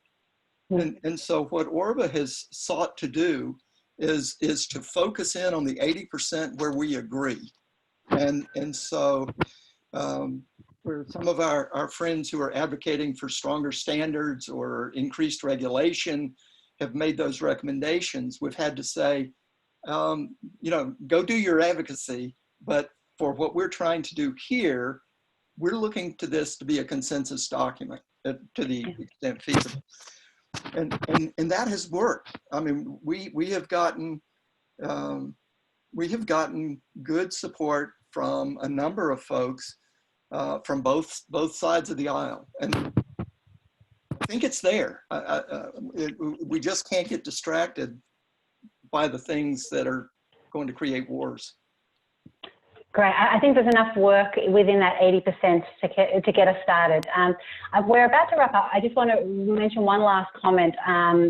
And so what ORBA has sought to do is to focus in on the 80% where we agree. And so where some of our friends who are advocating for stronger standards or increased regulation have made those recommendations, we've had to say, you know, go do your advocacy, but for what we're trying to do here, we're looking to this to be a consensus document to the extent feasible. And that has worked. I mean, we have gotten good support from a number of folks from both sides of the aisle, and I think it's there. We just can't get distracted by the things that are going to create wars.
Great. I think there's enough work within that 80% to get us started. We're about to wrap up. I just want to mention one last comment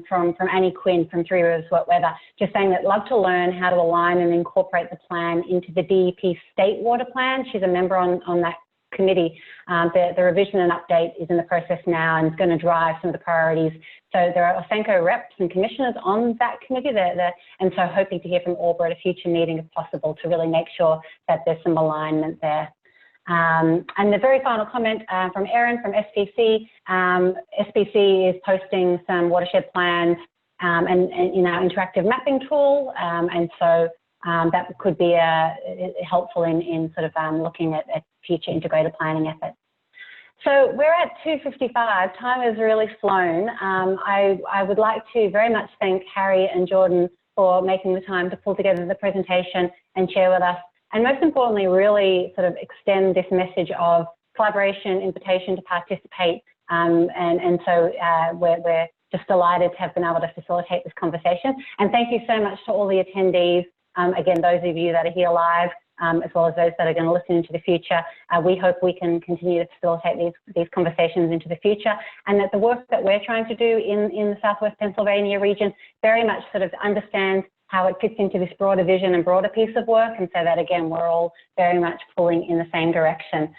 from Annie Quinn from Three Rivers Wet Weather, just saying that love to learn how to align and incorporate the plan into the DEP state water plan. She's a member on that committee. The revision and update is in the process now and is going to drive some of the priorities. So there are Osenco reps and commissioners on that committee, and so hoping to hear from ORBA at a future meeting if possible to really make sure that there's some alignment there. And the very final comment from Erin from SPC. SPC is posting some watershed plans and in our interactive mapping tool, and so that could be helpful in sort of looking at future integrated planning efforts. So we're at 2:55. Time has really flown. I would like to very much thank Harry and Jordan for making the time to pull together the presentation and share with us, and most importantly, really sort of extend this message of collaboration, invitation to participate, and so we're just delighted to have been able to facilitate this conversation. And thank you so much to all the attendees. Again, those of you that are here live, as well as those that are going to listen into the future, we hope we can continue to facilitate these conversations into the future, and that the work that we're trying to do in the Southwest Pennsylvania region very much sort of understands how it fits into this broader vision and broader piece of work, and so that, again, we're all very much pulling in the same direction.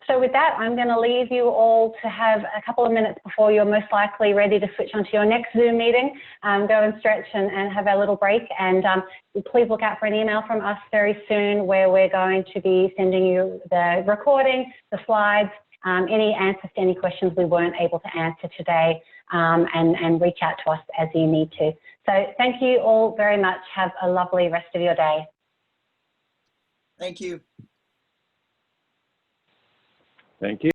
So with that, I'm going to leave you all to have a couple of minutes before you're most likely ready to switch onto your next Zoom meeting, go and stretch and have a little break. And please look out for an email from us very soon where we're going to be sending you the recording, the slides, any answers to any questions we weren't able to answer today, and reach out to us as you need to. So thank you all very much. Have a lovely rest of your day.
Thank you.
Thank you.